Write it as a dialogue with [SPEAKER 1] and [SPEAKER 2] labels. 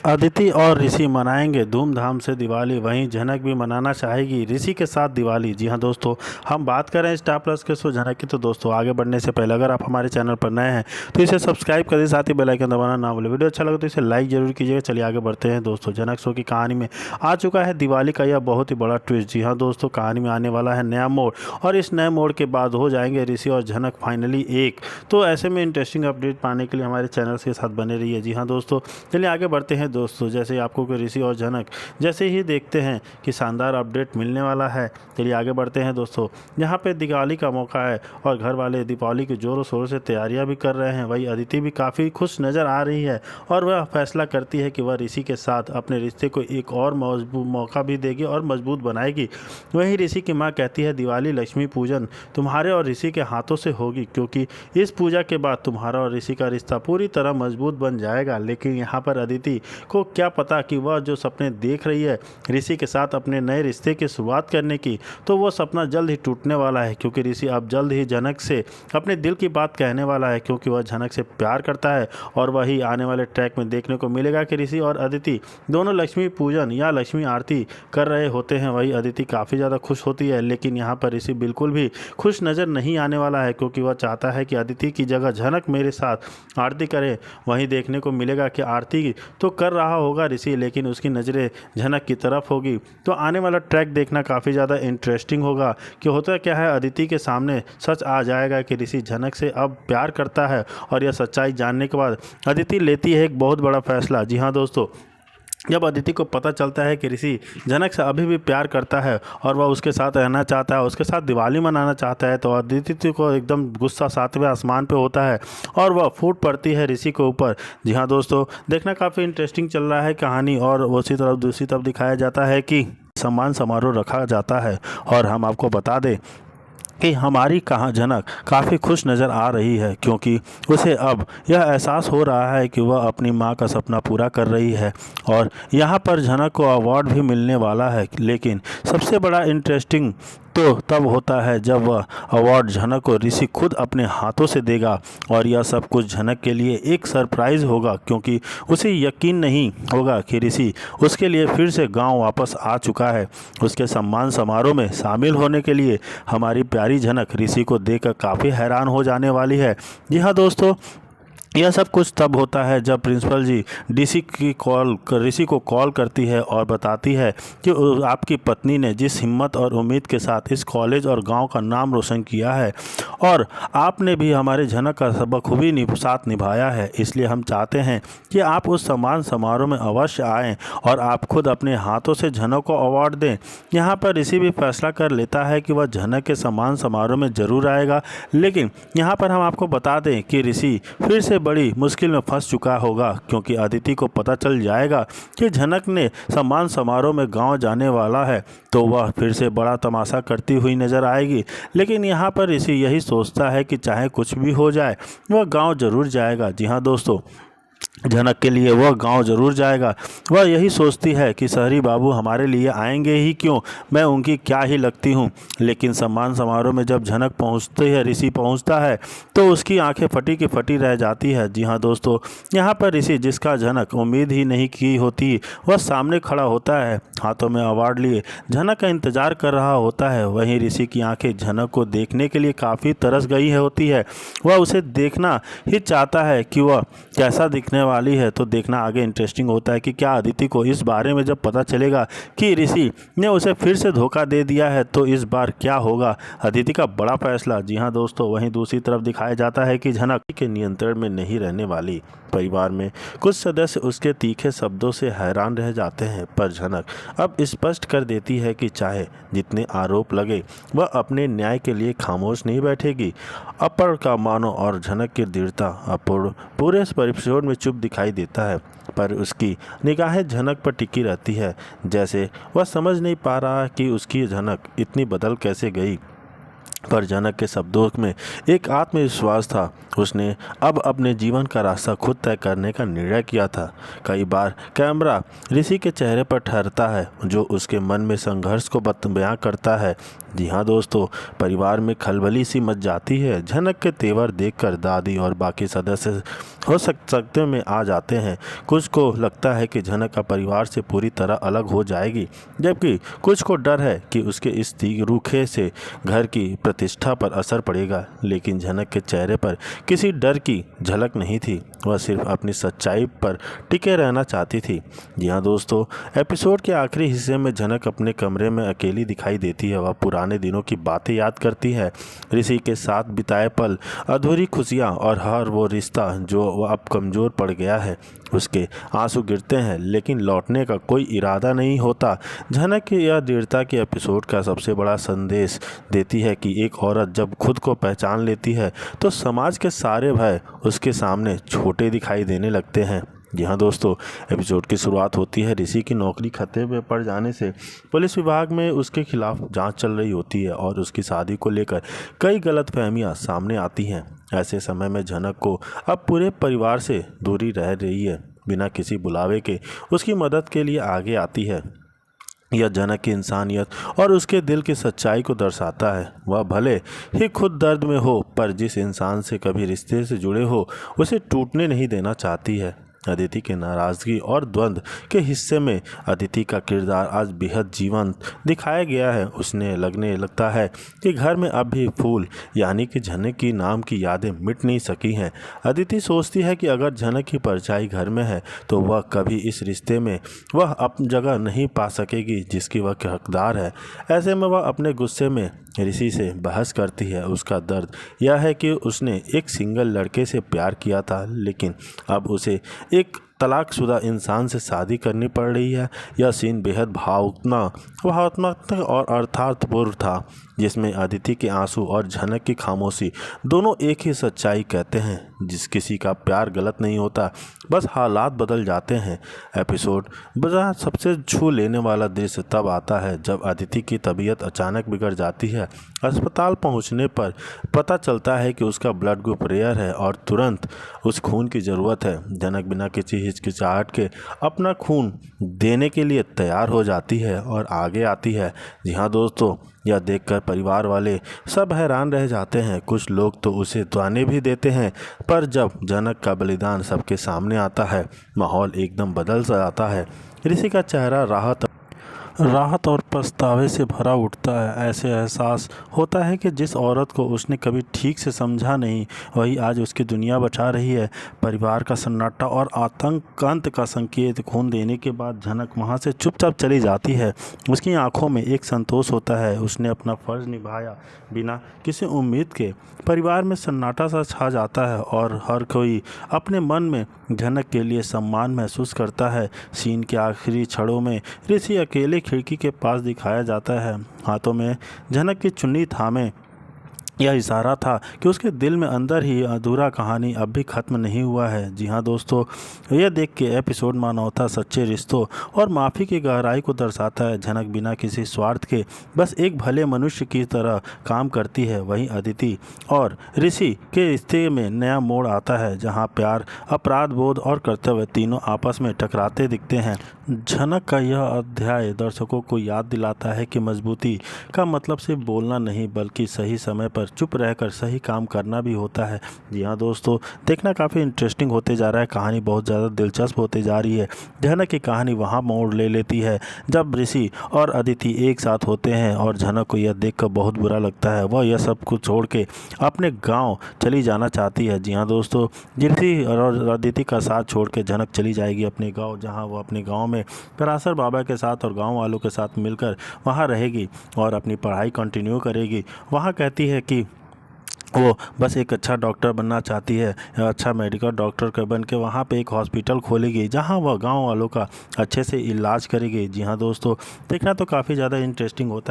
[SPEAKER 1] अदिति और ऋषि मनाएंगे धूमधाम से दिवाली। वहीं झनक भी मनाना चाहेगी ऋषि के साथ दिवाली। जी हां दोस्तों, हम बात कर रहे हैं स्टार प्लस के शो झनक की। तो दोस्तों, आगे बढ़ने से पहले अगर आप हमारे चैनल पर नए हैं तो इसे सब्सक्राइब करें, साथ ही बेल आइकन दबाना ना भूलें। वीडियो अच्छा लगे तो इसे लाइक जरूर कीजिएगा। चलिए आगे बढ़ते हैं दोस्तों। झनक शो की कहानी में आ चुका है दिवाली का यह बहुत ही बड़ा ट्विस्ट। जी हाँ दोस्तों, कहानी में आने वाला है नया मोड़, और इस नए मोड़ के बाद हो जाएंगे ऋषि और झनक फाइनली एक। तो ऐसे में इंटरेस्टिंग अपडेट पाने के लिए हमारे चैनल के साथ बने रहिए। जी हाँ दोस्तों, चलिए आगे बढ़ते हैं दोस्तों। जैसे आपको कि ऋषि और झनक जैसे ही देखते हैं कि शानदार अपडेट मिलने वाला है, चलिए आगे बढ़ते हैं दोस्तों। यहाँ पे दिवाली का मौका है और घर वाले दीपावली की जोरों शोरों से तैयारियां भी कर रहे हैं। वही अदिति भी काफ़ी खुश नज़र आ रही है और वह फैसला करती है कि वह ऋषि के साथ अपने रिश्ते को एक और मौका भी देगी और मजबूत बनाएगी। वहीं ऋषि की माँ कहती है दिवाली लक्ष्मी पूजन तुम्हारे और ऋषि के हाथों से होगी, क्योंकि इस पूजा के बाद तुम्हारा और ऋषि का रिश्ता पूरी तरह मजबूत बन जाएगा। लेकिन यहाँ पर अदिति को क्या पता कि वह जो सपने देख रही है ऋषि के साथ अपने नए रिश्ते की शुरुआत करने की, तो वो सपना जल्द ही टूटने वाला है, क्योंकि ऋषि अब जल्द ही झनक से अपने दिल की बात कहने वाला है, क्योंकि वह झनक से प्यार करता है। और वही आने वाले ट्रैक में देखने को मिलेगा कि ऋषि और अदिति दोनों लक्ष्मी पूजन या लक्ष्मी आरती कर रहे होते हैं। वही अदिति काफ़ी ज़्यादा खुश होती है, लेकिन यहाँ पर ऋषि बिल्कुल भी खुश नज़र नहीं आने वाला है, क्योंकि वह चाहता है कि अदिति की जगह झनक मेरे साथ आरती करे। वहीं देखने को मिलेगा कि आरती तो कर रहा होगा ऋषि, लेकिन उसकी नज़रें झनक की तरफ होगी। तो आने वाला ट्रैक देखना काफ़ी ज़्यादा इंटरेस्टिंग होगा कि होता क्या है। अदिति के सामने सच आ जाएगा कि ऋषि झनक से अब प्यार करता है, और यह सच्चाई जानने के बाद अदिति लेती है एक बहुत बड़ा फैसला। जी हाँ दोस्तों, जब अदिति को पता चलता है कि ऋषि झनक से अभी भी प्यार करता है और वह उसके साथ रहना चाहता है, उसके साथ दिवाली मनाना चाहता है, तो अदिति को एकदम गुस्सा सातवें आसमान पे होता है और वह फूट पड़ती है ऋषि के ऊपर। जी हाँ दोस्तों, देखना काफ़ी इंटरेस्टिंग चल रहा है कहानी। और उसी तरफ दूसरी तरफ दिखाया जाता है कि सम्मान समारोह रखा जाता है, और हम आपको बता दें कि हमारी कहाँ झनक काफ़ी खुश नज़र आ रही है, क्योंकि उसे अब यह एहसास हो रहा है कि वह अपनी माँ का सपना पूरा कर रही है। और यहाँ पर झनक को अवार्ड भी मिलने वाला है। लेकिन सबसे बड़ा इंटरेस्टिंग तो तब होता है जब वह अवार्ड झनक को ऋषि खुद अपने हाथों से देगा, और यह सब कुछ झनक के लिए एक सरप्राइज़ होगा, क्योंकि उसे यकीन नहीं होगा कि ऋषि उसके लिए फिर से गांव वापस आ चुका है। उसके सम्मान समारोह में शामिल होने के लिए हमारी प्यारी झनक ऋषि को देखकर काफ़ी हैरान हो जाने वाली है। जी हाँ दोस्तों, यह सब कुछ तब होता है जब प्रिंसिपल जी ऋषि को कॉल करती है और बताती है कि आपकी पत्नी ने जिस हिम्मत और उम्मीद के साथ इस कॉलेज और गांव का नाम रोशन किया है, और आपने भी हमारे झनक का बखूबी साथ निभाया है, इसलिए हम चाहते हैं कि आप उस सम्मान समारोह में अवश्य आएँ और आप खुद अपने हाथों से झनक को अवार्ड दें। यहाँ पर ऋषि भी फैसला कर लेता है कि वह झनक के सम्मान समारोह में ज़रूर आएगा। लेकिन यहाँ पर हम आपको बता दें कि ऋषि फिर से बड़ी मुश्किल में फंस चुका होगा, क्योंकि अदिति को पता चल जाएगा कि झनक ने सम्मान समारोह में गांव जाने वाला है, तो वह फिर से बड़ा तमाशा करती हुई नजर आएगी। लेकिन यहाँ पर ऋषि यही सोचता है कि चाहे कुछ भी हो जाए वह गांव जरूर जाएगा। जी हाँ दोस्तों, झनक के लिए वह गांव जरूर जाएगा। वह यही सोचती है कि शहरी बाबू हमारे लिए आएंगे ही क्यों, मैं उनकी क्या ही लगती हूँ। लेकिन सम्मान समारोह में जब झनक पहुँचती है, ऋषि पहुँचता है, तो उसकी आंखें फटी की फटी रह जाती है। जी हाँ दोस्तों, यहाँ पर ऋषि जिसका झनक उम्मीद ही नहीं की होती, वह सामने खड़ा होता है, हाथों में अवार्ड लिए झनक का इंतजार कर रहा होता है। वहीं ऋषि की आंखें झनक को देखने के लिए काफ़ी तरस गई होती है। वह उसे देखना ही चाहता है कि वह कैसा दिखने वाली है। तो देखना आगे इंटरेस्टिंग होता है कि क्या अदिति को इस बारे में जब पता चलेगा कि ऋषि ने उसे फिर से धोखा दे दिया है, तो इस बार क्या होगा अदिति का बड़ा फैसला। जी हाँ दोस्तों, वहीं दूसरी तरफ दिखाया जाता है कि झनक के नियंत्रण में नहीं रहने वाली। परिवार में कुछ सदस्य उसके तीखे शब्दों से हैरान रह जाते हैं, पर झनक अब स्पष्ट कर देती है कि चाहे जितने आरोप लगे वह अपने न्याय के लिए खामोश नहीं बैठेगी। अपर का मानो और झनक की दृढ़ता अपूर्ण पूरे परिप्रेक्ष्य में चुप दिखाई देता है, पर उसकी निगाहें झनक पर टिकी रहती है, जैसे वह समझ नहीं पा रहा कि उसकी झनक इतनी बदल कैसे गई। पर जनक के शब्दों में एक आत्मविश्वास था। उसने अब अपने जीवन का रास्ता खुद तय करने का निर्णय किया था। कई बार कैमरा ऋषि के चेहरे पर ठहरता है जो उसके मन में संघर्ष को बयां करता है। जी हाँ दोस्तों, परिवार में खलबली सी मच जाती है। जनक के तेवर देखकर दादी और बाकी सदस्य हो सकते में आ जाते हैं। कुछ को लगता है कि जनक का परिवार से पूरी तरह अलग हो जाएगी, जबकि कुछ को डर है कि उसके इस रूखे से घर की प्रतिष्ठा पर असर पड़ेगा। लेकिन जनक के चेहरे पर किसी डर की झलक नहीं थी। वह सिर्फ अपनी सच्चाई पर टिके रहना चाहती थी। जी हाँ दोस्तों, एपिसोड के आखिरी हिस्से में जनक अपने कमरे में अकेली दिखाई देती है। वह पुराने दिनों की बातें याद करती है, ऋषि के साथ बिताए पल, अधूरी खुशियाँ और हर वो रिश्ता जो वह अब कमज़ोर पड़ गया है। उसके आंसू गिरते हैं लेकिन लौटने का कोई इरादा नहीं होता। जनक की यह दृढ़ता के एपिसोड का सबसे बड़ा संदेश देती है कि एक औरत जब खुद को पहचान लेती है तो समाज के सारे भय उसके सामने छोटे दिखाई देने लगते हैं। जी हाँ दोस्तों, एपिसोड की शुरुआत होती है ऋषि की नौकरी खतरे में पड़ जाने से। पुलिस विभाग में उसके खिलाफ जांच चल रही होती है और उसकी शादी को लेकर कई गलतफहमियां सामने आती हैं। ऐसे समय में जनक को अब पूरे परिवार से दूरी रह रही है। बिना किसी बुलावे के उसकी मदद के लिए आगे आती है। यह जनक की इंसानियत और उसके दिल की सच्चाई को दर्शाता है। वह भले ही खुद दर्द में हो, पर जिस इंसान से कभी रिश्ते से जुड़े हो उसे टूटने नहीं देना चाहती है। अदिति के नाराज़गी और द्वंद्व के हिस्से में अदिति का किरदार आज बेहद जीवंत दिखाया गया है। उसने लगता है कि घर में अब भी फूल यानी कि जनक की नाम की यादें मिट नहीं सकी हैं। अदिति सोचती है कि अगर जनक की परछाई घर में है तो वह कभी इस रिश्ते में वह अपनी जगह नहीं पा सकेगी जिसकी वह हकदार है। ऐसे में वह अपने गुस्से में ऋषि से बहस करती है। उसका दर्द यह है कि उसने एक सिंगल लड़के से प्यार किया था, लेकिन अब उसे एक तलाकशुदा इंसान से शादी करनी पड़ रही है। यह सीन बेहद भावनात्मक और अर्थपूर्ण था, जिसमें अदिति के आंसू और जनक की खामोशी दोनों एक ही सच्चाई कहते हैं। जिस किसी का प्यार गलत नहीं होता, बस हालात बदल जाते हैं। एपिसोड बजा सबसे छू लेने वाला दृश्य तब आता है जब अदिति की तबीयत अचानक बिगड़ जाती है। अस्पताल पहुंचने पर पता चलता है कि उसका ब्लड ग्रुप रेयर है और तुरंत उस खून की ज़रूरत है। जनक बिना किसी हिचकिचाहट के अपना खून देने के लिए तैयार हो जाती है और आगे आती है। जी हाँ दोस्तों, यह देखकर परिवार वाले सब हैरान रह जाते हैं। कुछ लोग तो उसे ताने भी देते हैं, पर जब जनक का बलिदान सबके सामने आता है, माहौल एकदम बदल जाता है। ऋषि का चेहरा राहत और पछतावे से भरा उठता है। ऐसे एहसास होता है कि जिस औरत को उसने कभी ठीक से समझा नहीं, वही आज उसकी दुनिया बचा रही है। परिवार का सन्नाटा और आतंक अंत का संकेत। खून देने के बाद जनक वहां से चुपचाप चली जाती है। उसकी आंखों में एक संतोष होता है, उसने अपना फर्ज निभाया बिना किसी उम्मीद के। परिवार में सन्नाटा सा छा जाता है और हर कोई अपने मन में जनक के लिए सम्मान महसूस करता है। सीन के आखिरी क्षणों में ऋषि अकेले खिड़की के पास दिखाया जाता है, हाथों में जनक की चुन्नी थामे। यह इशारा था कि उसके दिल में अंदर ही अधूरा कहानी अब भी ख़त्म नहीं हुआ है। जी हाँ दोस्तों, यह देख के एपिसोड मानवता, सच्चे रिश्तों और माफ़ी की गहराई को दर्शाता है। जनक बिना किसी स्वार्थ के बस एक भले मनुष्य की तरह काम करती है। वहीं अदिति और ऋषि के रिश्ते में नया मोड़ आता है, जहाँ प्यार, अपराध बोध और कर्तव्य तीनों आपस में टकराते दिखते हैं। जनक का यह अध्याय दर्शकों को याद दिलाता है कि मजबूती का मतलब सिर्फ बोलना नहीं, बल्कि सही समय पर चुप रहकर सही काम करना भी होता है। जी हाँ दोस्तों, देखना काफ़ी इंटरेस्टिंग होते जा रहा है। कहानी बहुत ज़्यादा दिलचस्प होते जा रही है। जनक की कहानी वहाँ मोड़ ले लेती है जब ऋषि और अदिति एक साथ होते हैं और जनक को यह देखकर बहुत बुरा लगता है। वह यह सब कुछ छोड़ के अपने गाँव चली जाना चाहती है। जी हाँ दोस्तों, ऋषि और अदिति का साथ छोड़ के जनक चली जाएगी अपने गाँव, जहाँ वो अपने गाँव में पराशर बाबा के साथ और गांव वालों के साथ मिलकर वहां रहेगी और अपनी पढ़ाई कंटिन्यू करेगी। वहां कहती है कि वो बस एक अच्छा डॉक्टर बनना चाहती है, अच्छा मेडिकल डॉक्टर का बन के वहाँ पे एक हॉस्पिटल खोलेगी जहाँ वह गांव वालों का अच्छे से इलाज करेगी। जी हाँ दोस्तों, देखना तो काफ़ी ज़्यादा इंटरेस्टिंग होता है।